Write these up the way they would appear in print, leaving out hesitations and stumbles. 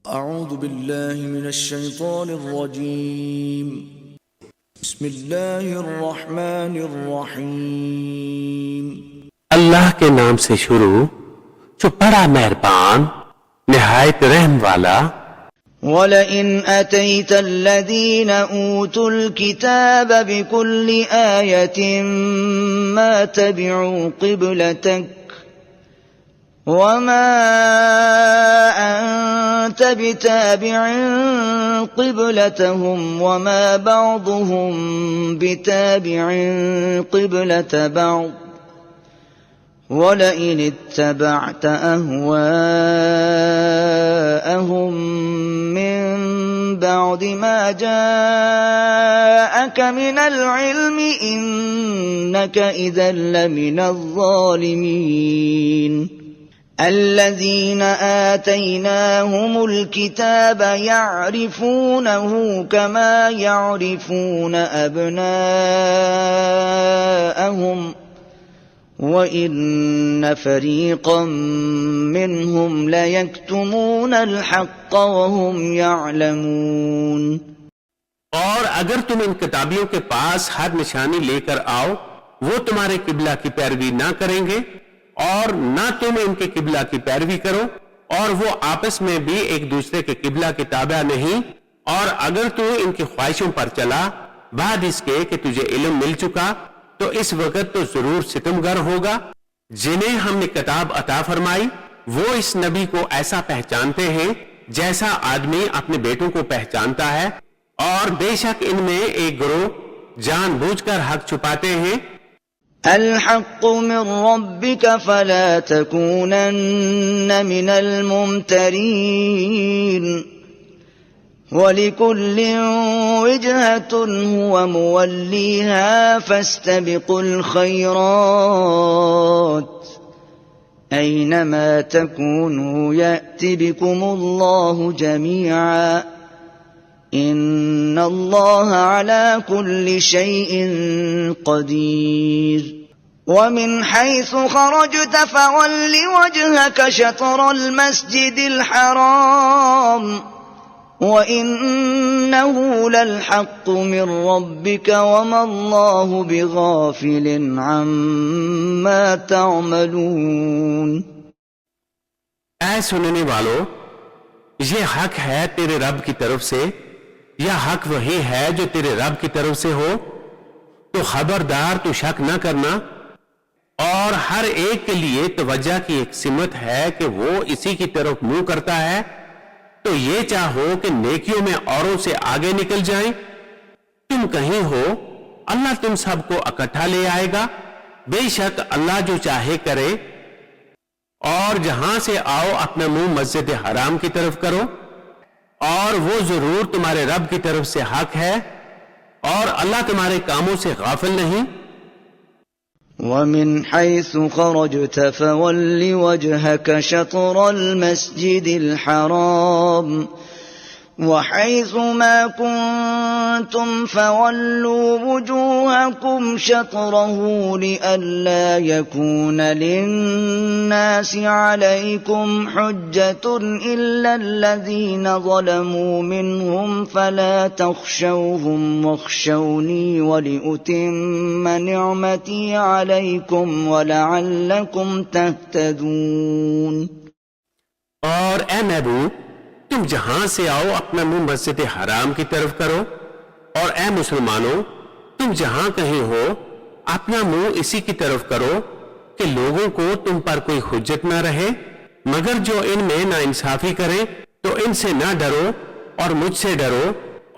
أعوذ بالله من الشيطان الرجيم بسم الله الرحمن الرحيم अल्लाह के नाम से शुरू जो बड़ा मेहरबान निहायत रहम वाला। वलइन अतैत الذين أوتوا الكتاب بكل آية ما تبعوا قبلتك وما أنت بتابع قبلتهم وما بعضهم بتابع قبلة بعض ولئن اتبعت أهواءهم من بعد ما جاءك من العلم إنك إذا لمن الظالمين الذين آتيناهم الكتاب يعرفونه كما يعرفون أبناءهم وإن فريقا منهم ليكتمون الحق وهم يعلمون। और अगर तुम इन किताबियों के पास हर निशानी लेकर आओ, वो तुम्हारे किबला की पैरवी ना करेंगे और ना तुम इनके किबला की पैरवी करो, और वो आपस में भी एक दूसरे के किबला की ताबा नहीं। और अगर तू इनकी ख्वाहिशों पर चला बाद इसके कि तुझे इल्म मिल चुका, तो इस वक्त तो जरूर सितमगर होगा। जिन्हें हमने किताब अता फरमाई वो इस नबी को ऐसा पहचानते हैं जैसा आदमी अपने बेटों को पहचानता है, और बेशक इनमें एक गिरोह जानबूझकर हक छुपाते हैं। الحق من ربك فلا تكونن من الممترين ولكل وجهة هو موليها فاستبقوا الخيرات أينما تكونوا يأت بكم الله جميعا إن الله على كل شيء قدير ومن حيث خرجت فول وجهك شطر المسجد الحرام وإنه للحق من ربك وما الله بغافل عما تعملون। ऐ सुनने वालों, ये हक है तेरे रब की तरफ से या हक वही है जो तेरे रब की तरफ से हो, तो खबरदार तू शक न करना। और हर एक के लिए तवज्जा की एक सिमत है कि वो इसी की तरफ मुंह करता है, तो ये चाहो कि नेकियों में औरों से आगे निकल जाएं। तुम कहीं हो, अल्लाह तुम सबको इकट्ठा ले आएगा। बेशक अल्लाह जो चाहे करे। और जहां से आओ अपना मुंह मस्जिद हराम की तरफ करो, और वो जरूर तुम्हारे रब की तरफ से हक है, और अल्लाह तुम्हारे कामों से गाफिल नहीं। ومن حيث خرجت فول وجهك شطر المسجد الحرام وحيث ما كنتم فولوا وجوهكم شطره لئلا يكون للناس عليكم حجة إلا الذين ظلموا منهم فلا تخشوهم واخشوني ولأتم نعمتي عليكم ولعلكم تهتدون। और ए महबूब, तुम जहां से आओ अपना मुंह मस्जिद हराम की तरफ करो, और ए मुसलमानों, तुम जहां कहीं हो अपना मुंह इसी की तरफ करो कि लोगों को तुम पर कोई हुज्जत ना रहे, मगर जो इनमें नाइंसाफी करें तो इनसे ना डरो और मुझसे डरो।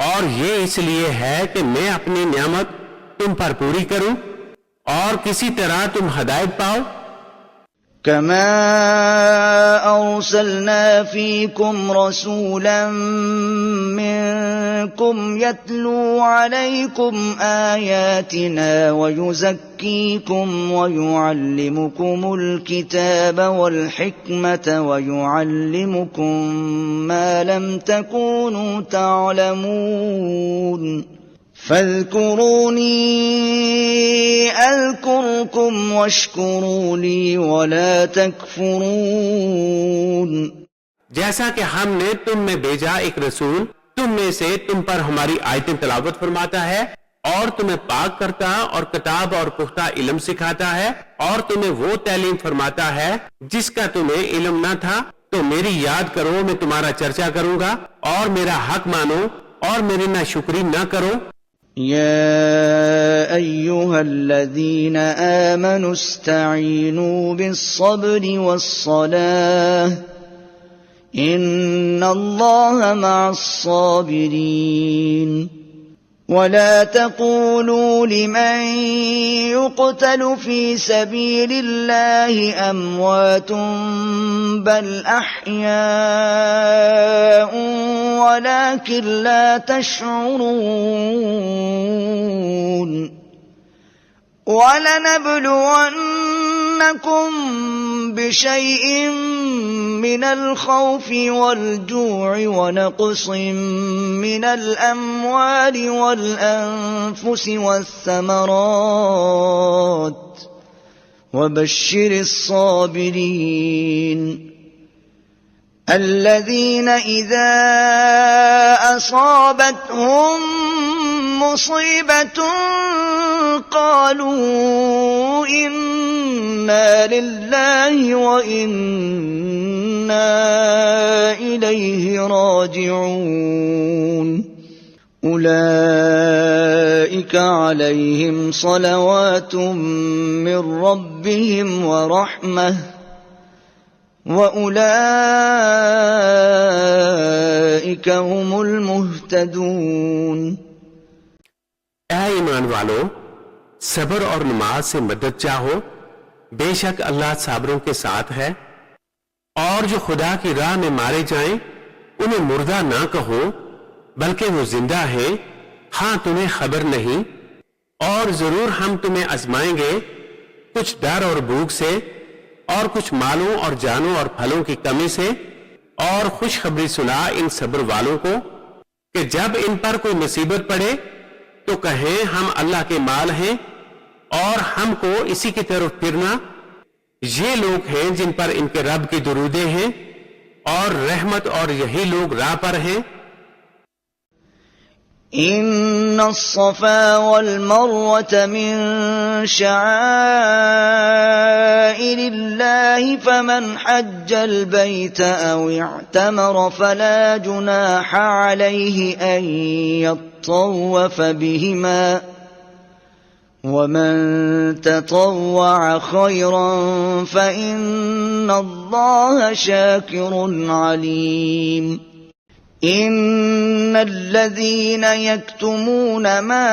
और ये इसलिए है कि मैं अपनी नियामत तुम पर पूरी करूं और किसी तरह तुम हदायत पाओ। كما أرسلنا فيكم رسولا منكم يتلو عليكم آياتنا ويزكيكم ويعلمكم الكتاب والحكمة ويعلمكم ما لم تكونوا تعلمون فاذكروني أذكركم واشكروا لي ولا تكفرون। जैसा कि हमने तुम में भेजा एक रसूल तुम में से तुम पर हमारी आयतें तिलावत फरमाता है और तुम्हें पाक करता और किताब और पुख्ता इल्म सिखाता है और तुम्हें वो तालीम फरमाता है जिसका तुम्हें इल्म न था, तो मेरी याद करो, मैं तुम्हारा चर्चा करूंगा और मेरा हक मानो और मेरी नाशुक्री न करो। يا أيها الذين آمنوا استعينوا بالصبر والصلاة إن الله مع الصابرين ولا تقولوا لمن يقتل في سبيل الله أموات بل أحياء ولكن لا تشعرون ولنبلونكم بشيء من الخوف والجوع ونقص من الأموال والأنفس والثمرات وبشر الصابرين الذين إذا أصابتهم مصيبة قالوا إنا لله وإنا إليه راجعون أولئك عليهم صلوات من ربهم ورحمة وأولئك هم المهتدون। ऐ ईमान वालों, सब्र और नमाज से मदद चाहो, बेशक अल्लाह साबरों के साथ है। और जो खुदा की राह में मारे जाएं, उन्हें मुर्दा ना कहो बल्कि वो जिंदा है, हां तुम्हें खबर नहीं। और जरूर हम तुम्हें आजमाएंगे कुछ डर और भूख से और कुछ मालों और जानों और फलों की कमी से, और खुशखबरी सुना इन सब्र वालों को कि जब इन पर कोई मुसीबत पड़े तो कहें हम अल्लाह के माल हैं और हमको इसी की तरफ फिरना। ये लोग हैं जिन पर इनके रब की दुरूदे हैं और रहमत, और यही लोग राह पर हैं। إن الصفا والمروة من شعائر الله فمن حج البيت أو اعتمر فلا جناح عليه أن يطوف بهما ومن تطوع خيرا فإن الله شاكر عليم إن الذين يكتمون ما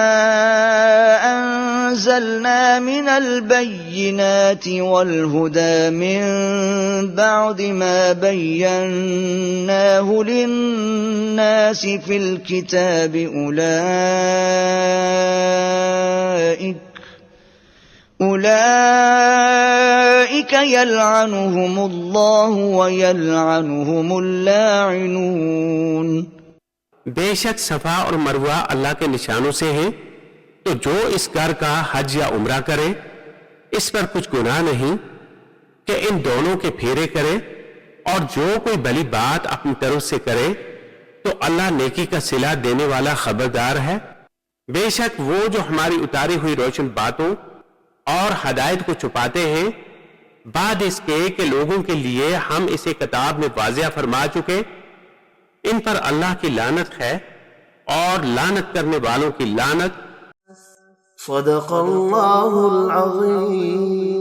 أنزلنا من البينات والهدى من بعد ما بيناه للناس في الكتاب أولئك يلعنهم الله ويلعنهم اللاعنون। बेशक सफा और मरवा अल्लाह के निशानों से हैं, तो जो इस घर का हज या उम्रा करे इस पर कुछ गुनाह नहीं कि इन दोनों के फेरे करे, और जो कोई भली बात अपनी तरफ से करे तो अल्लाह नेकी का सिला देने वाला खबरदार है। बेशक वो जो हमारी उतारी हुई रोशन बातों और हदायत को छुपाते हैं बाद इसके कि लोगों के लिए हम इसे किताब में वाज़िया फरमा चुके, इन पर अल्लाह की लानत है और लानत करने वालों की लानत। सदक़ल्लाहुल अज़ीम।